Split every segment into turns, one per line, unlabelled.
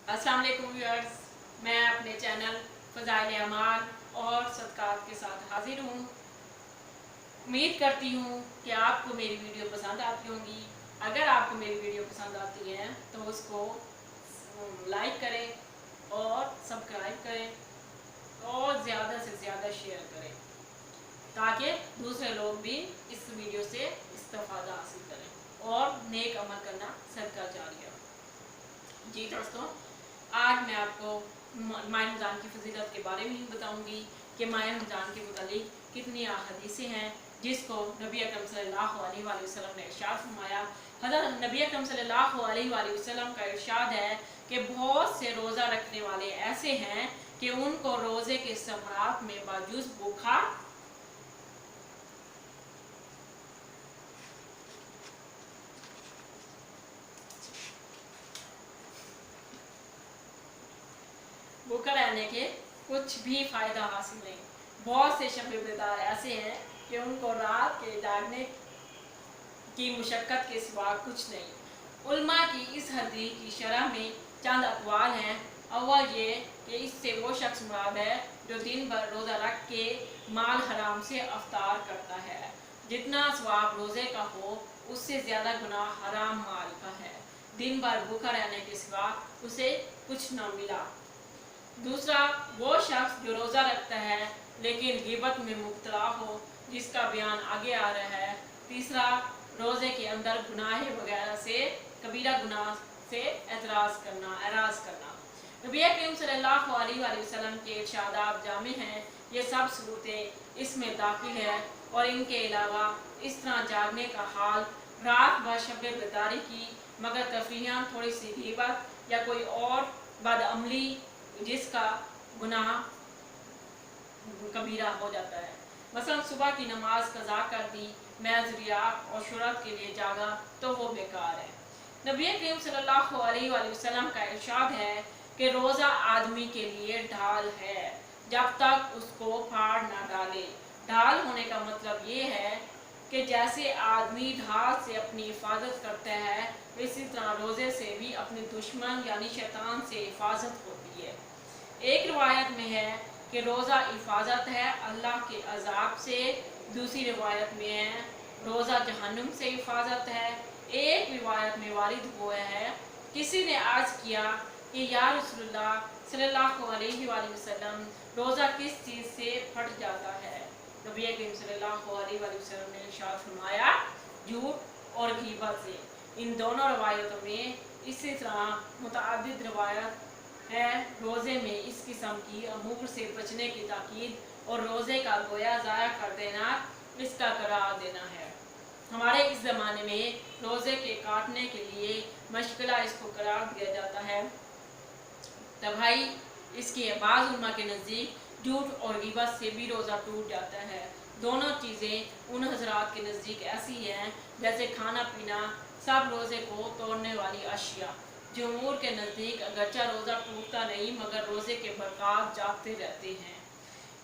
अस्सलाम वालेकुम व्यूअर्स, मैं अपने चैनल फ़ज़ाइल अमाल और सदक़ात के साथ हाजिर हूँ। उम्मीद करती हूँ कि आपको मेरी वीडियो पसंद आती होंगी। अगर आपको मेरी वीडियो पसंद आती है तो उसको लाइक करें और सब्सक्राइब करें और ज़्यादा से ज़्यादा शेयर करें ताकि दूसरे लोग भी इस वीडियो से इस्तेफ़ादा हासिल करें और नेक अमल करना सदका जारिया। जी दोस्तों, आज मैं आपको माह रमज़ान की फजीलत के बारे में ही बताऊंगी कि माह रमज़ान के मुतालिक कितनी हदीसें हैं जिसको नबी अकरम सल्लल्लाहु अलैहि वसल्लम ने इरशाद फरमाया। हज़रत नबी अकरम सल्लल्लाहु अलैहि वसल्लम का इरशाद है कि बहुत से रोज़ा रखने वाले ऐसे हैं कि उनको रोज़े के समारात में बावजूद भूखा भूखा रहने के कुछ भी फ़ायदा हासिल नहीं। बहुत से शब बेदार ऐसे हैं कि उनको रात के जागने की मुशक्क़त के सिवा कुछ नहीं। उल्मा की इस हदीस की शरह में चंद अक़वाल हैं। अव्वल ये कि इससे वो शख्स मुराद है जो दिन भर रोज़ा रख के माल हराम से अफ्तार करता है। जितना सवाब रोज़े का हो उससे ज़्यादा गुनाह हराम माल का है। दिन भर भूखा रहने के सिवा उसे कुछ न मिला। दूसरा वो शख्स जो रोज़ा रखता है लेकिन गिबत में मुब्तला हो, जिसका बयान आगे आ रहा है। तीसरा, रोज़े के अंदर गुनाह वगैरह से कबीरा गुनाह से एराज़ करना। नबी करीम सल्लल्लाहु अलैहि वसल्लम के इरशादात जामे हैं। ये सब सूरतें इसमें दाखिल है और इनके अलावा इस तरह जागने का हाल, रात भर शब बेदारी की मगर तफरीहान थोड़ी सी गिबत या कोई और बदअमली जिसका गुनाह कबीरा हो जाता है। मसलन सुबह की नमाज कज़ा कर दी, महज़ रिया और शोहरत के लिए जागा तो वो बेकार है। नबी करीम सल्लल्लाहु अलैहि वसल्लम का इरशाद है कि रोज़ा आदमी के लिए ढाल है जब तक उसको फाड़ ना डाले। ढाल होने का मतलब ये है कि जैसे आदमी ढाल से अपनी हिफाजत करता है, इसी तरह रोज़े से भी अपने दुश्मन यानी शैतान से हिफाजत होती है। एक रिवायत में है कि रोज़ा हिफाजत है अल्लाह के अजाब से। दूसरी रिवायत में है रोज़ा जहन्नुम से हिफाजत है। एक रिवायत में वारिद हुआ है, किसी ने अर्ज़ किया कि या रसूलल्लाह सल्लल्लाहु अलैहि वसल्लम, रोज़ा किस चीज़ से फट जाता है? नबी करीम सल्लल्लाहु अलैहि वसल्लम ने इरशाद फरमाया, झूठ और गीबत से। इन दोनों रवायतों में इसी तरह मुतअद्दिद रवायत है रोज़े में इस किस्म की अमूर से बचने की ताकीद और रोज़े का गोया ज़ाया कर देना इसका करार देना है। हमारे इस ज़माने में रोज़े के काटने के लिए मशगला इसको करार दिया जाता है। तब भाई इसके बाज़ उलमा के नज़दीक झूठ और गिबत से भी रोज़ा टूट जाता है। दोनों चीज़ें उन हजरात के नज़दीक ऐसी हैं जैसे खाना पीना सब रोज़े को तोड़ने वाली अशिया। जमहूर के नज़दीक अगरचा रोज़ा टूटता नहीं मगर रोज़े के बरक़ात जागते रहते हैं।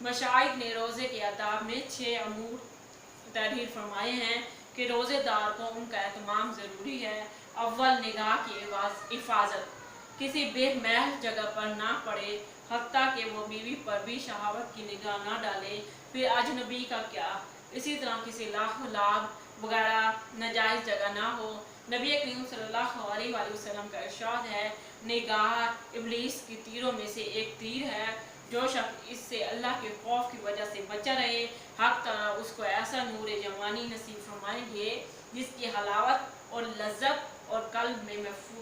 मशाइख ने रोज़े के आदाब में 6 अमूर तहरीर फरमाए हैं कि रोज़ेदार को उनका एहतमाम ज़रूरी है। अव्वल निगाह की हिफाजत, किसी बेमहल जगह पर ना पड़े, हत्ता कि वो बीवी पर भी शहावत की निगाह ना डाले। फिर अजनबी का क्या, इसी तरह किसी लाभ वगैरह नाजायज़ जगह ना हो। नबी करीम सल्लल्लाहु अलैहि वसल्लम का इरशाद है, निगाह इब्लीस की तीरों में से एक तीर है। जो शख्स इससे अल्लाह के खौफ की वजह से बचा रहे, हक ताला उसको ऐसा नूर जवानी नसीब फरमाएंगे जिसकी हलावत और लज्जत और कल्ब में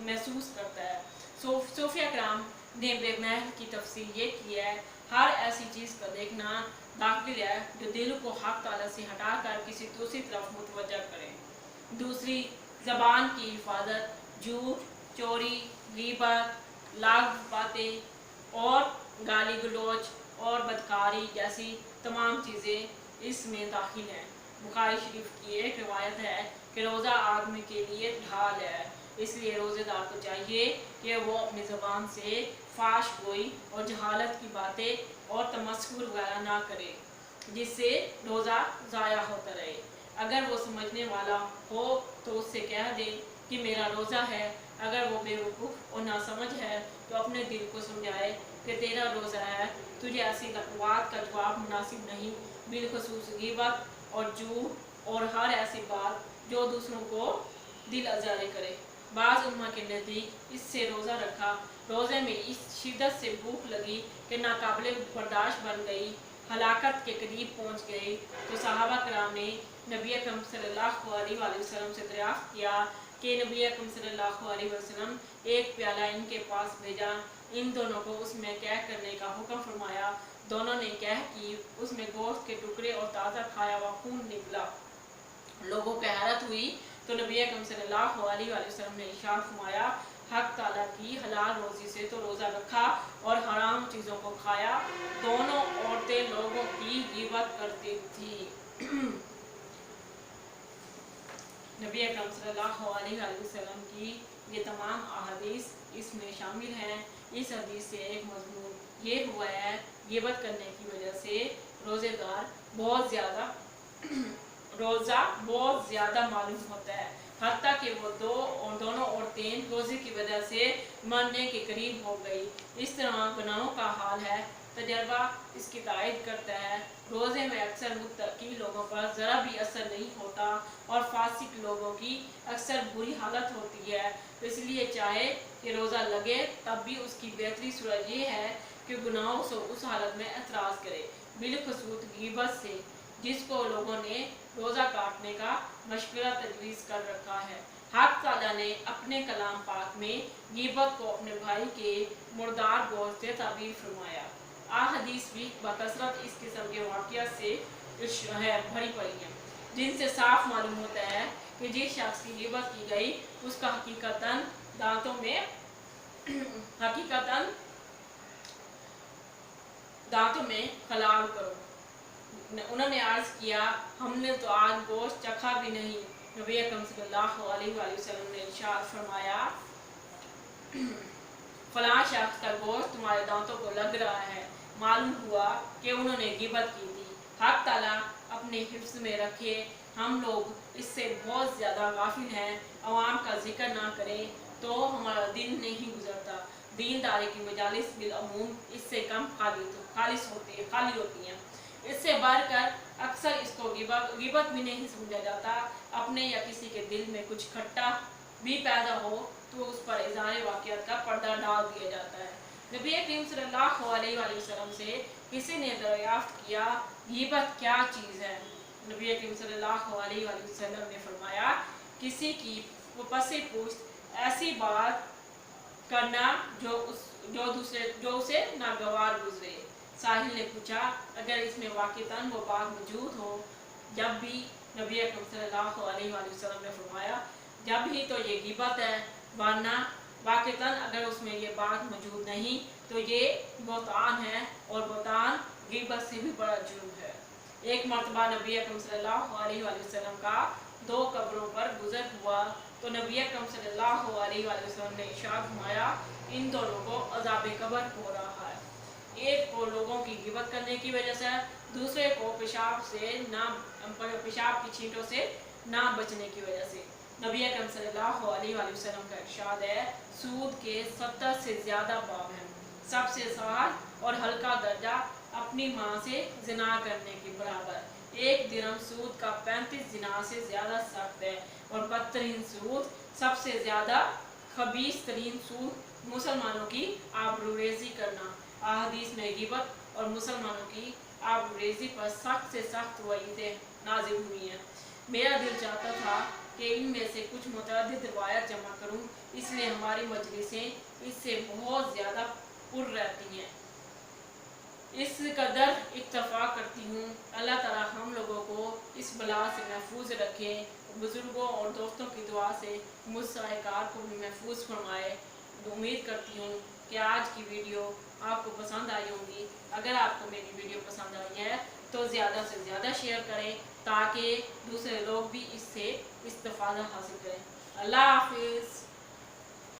महसूस करता है। सूफिया कराम ने बेमहल की तफसीर ये की है, हर ऐसी चीज़ का देखना दाखिल है जो दिल को हक ताला से हटाकर किसी दूसरी तरफ मुतवज्जा करे। दूसरी, ज़बान की हिफाजत, झूठ, चोरी, गीबत, लाग बातें और गाली गलोच और बदकारी जैसी तमाम चीज़ें इसमें दाखिल हैं। बुखारी शरीफ की एक रिवायत है कि रोज़ा आदमी के लिए ढाल है, इसलिए रोज़ेदार को चाहिए कि वो अपनी ज़बान से फाश गोई और जहालत की बातें और तमस्कुर वगैरह ना करे जिससे रोज़ा ज़ाया होता रहे। अगर वो समझने वाला हो तो उससे कह दे कि मेरा रोज़ा है। अगर वो बेवकूफ़ और नासमझ है तो अपने दिल को समझाए कि तेरा रोज़ा है, तुझे ऐसी बात का जवाब मुनासिब नहीं, बिलखसूस ग़ीबत और झूठ और हर ऐसी बात जो दूसरों को दिल आज़ारी करे। बाज़ उम्मा के नज़दीक इससे रोज़ा रखा, रोज़े में इस शिद्दत से भूख लगी कि नाकाबिले बर्दाश्त बन गई, हलाकत के करीब पहुँच गई। तो सहाबा कराम ने नबी अकरम सल्लल्लाहु अलैहि वसल्लम से दरियाफ़्त किया कि नबी अकरम सल्लल्लाहु अलैहि वसल्लम एक प्याला इनके पास भेजा। इन दोनों को उसमें कह करने का हुक्म फरमाया। दोनों ने कह की उसमें गोश्त के टुकड़े और ताज़ा खाया हुआ खून निकला। लोगों को हैरत हुई तो नबी अकरम सल्लल्लाहु अलैहि वसल्लम ने इरशाद फरमाया, हक ताला की हलाल रोज़ी से तो रोज़ा रखा और हराम चीज़ों को खाया। दोनों औरतें लोगों की ग़ीबत करती थी। नबी अकरम सल्लल्लाहु अलैहि वसल्लम की ये तमाम अहादीस इसमें शामिल हैं। इस हदीस से एक मज़मून ये हुआ है, ग़ीबत करने की वजह से रोज़ेदार रोज़ा बहुत ज़्यादा मालूम होता है, हत्ता कि वो दोनों औरतें रोज़े की वजह से मरने के करीब हो गई। इस तरह गुनाहों का हाल है। तजर्बा इसकी तायद करता है। रोज़े में अक्सर मुत्तकी लोगों पर ज़रा भी असर नहीं होता और फासिक लोगों की अक्सर बुरी हालत होती है। तो इसलिए चाहे कि रोज़ा लगे तब भी उसकी बेहतरी सूरत ये है कि गुनाहों से उस हालत में एतराज़ करे, बिलखसूस ग़ीबत से, जिसको लोगों ने रोज़ा काटने का मशवरा तजवीज़ कर रखा है। हक ताला ने अपने कलाम पाक में ग़ीबत को अपने भाई के मुर्दार गोश्त से ताबीर फरमाया। हदीस भी बकसरत इस किस्म के वाक़िया से भरी पड़ी है, जिनसे साफ मालूम होता है कि जिस शख्स की ग़ीबत की गई उसका हकीकतन दांतों में खलाल करो। उन्होंने अर्ज़ किया, हमने तो आज गोश्त चखा भी नहीं। नबी अकरम सल्लल्लाहु अलैहि वसल्लम ने इरशाद फरमाया, फलां शख्स का गोश्त तुम्हारे दांतों को लग रहा है। मालूम हुआ कि उन्होंने ग़ीबत की थी। हक ताला अपने हिफ्ज़ में रखे, हम लोग इससे बहुत ज़्यादा गाफिल हैं। अवाम का जिक्र ना करें तो हमारा दिन नहीं गुजरता। दीनदारी की मजालिस बिलअमूम इससे कम खाली होती हैं। इससे बढ़कर अक्सर इसको ग़ीबत भी नहीं समझा जाता। अपने या किसी के दिल में कुछ खट्टा भी पैदा हो तो उस पर इज़हार वाक़ियत का पर्दा डाल दिया जाता है। नबी करीम सल्लल्लाहु अलैहि वसल्लम से किसी ने दरियाफ़्त किया, ग़ीबत क्या चीज़ है? नबी करीम सल्लल्लाहु अलैहि वसल्लम ने फरमाया, किसी की पसे पुश्त ऐसी बात करना जो उसे नागवार गुजरे। साहिल ने पूछा, अगर इसमें वाक़ितन वो बात मौजूद हो, जब भी नबी अकरम सल्लल्लाहु अलैहि वसल्लम ने फरमाया, जब ही तो ये ग़ीबत है, वरना वाक़ितन अगर उसमें ये बात मौजूद नहीं तो ये बहतान है, और बहतान ग़ीबत से भी बड़ा जुर्म है। एक मरतबा नबी अकरम सल्लल्लाहु अलैहि वसल्लम का 2 कब्रों पर गुज़र हुआ तो नबी अकरम सल्लल्लाहु अलैहि वसल्लम ने इरशाद फरमाया, इन दोनों को अज़ाब कब्र हो रहा है। एक को लोगों की ग़ीबत करने की वजह से, दूसरे को पेशाब की छींटों से ना बचने की वजह से। नबी अकरम सल्लल्लाहु अलैहि वसल्लम का इरशाद है, सूद के 70 से ज़्यादा बाब हैं। सबसे सहल और हल्का दर्जा अपनी माँ से ज़िना करने के बराबर। एक दिरहम सूद का 35 ज़िना से ज़्यादा सख्त है, और बदतरीन सूद, सबसे ज़्यादा खबीस तरीन सूद मुसलमानों की आबरूरेज़ी करना। अहादीस में ग़ीबत और मुसलमानों की आबरूरेज़ी पर सख्त से सख्त वईदें नाज़िल हुई हैं। मेरा दिल चाहता था कि इनमें से कुछ मुतअद्दिद रिवायत जमा करूं, इसलिए हमारी मजलिसें इससे बहुत ज़्यादा पुर रहती हैं। इस कदर इत्तफ़ाक़ करती हूँ, अल्लाह ताला हम लोगों को इस बला से महफूज रखे। बुज़ुर्गों और दोस्तों की दुआ से मुझ साहिकार को भी महफूज फरमाए। उम्मीद करती हूँ कि आज की वीडियो आपको पसंद आई होगी। अगर आपको मेरी वीडियो पसंद आई है तो ज़्यादा से ज़्यादा शेयर करें ताकि दूसरे लोग भी इससे इस्तिफ़ादा हासिल करें। अल्लाह हाफ़िज़।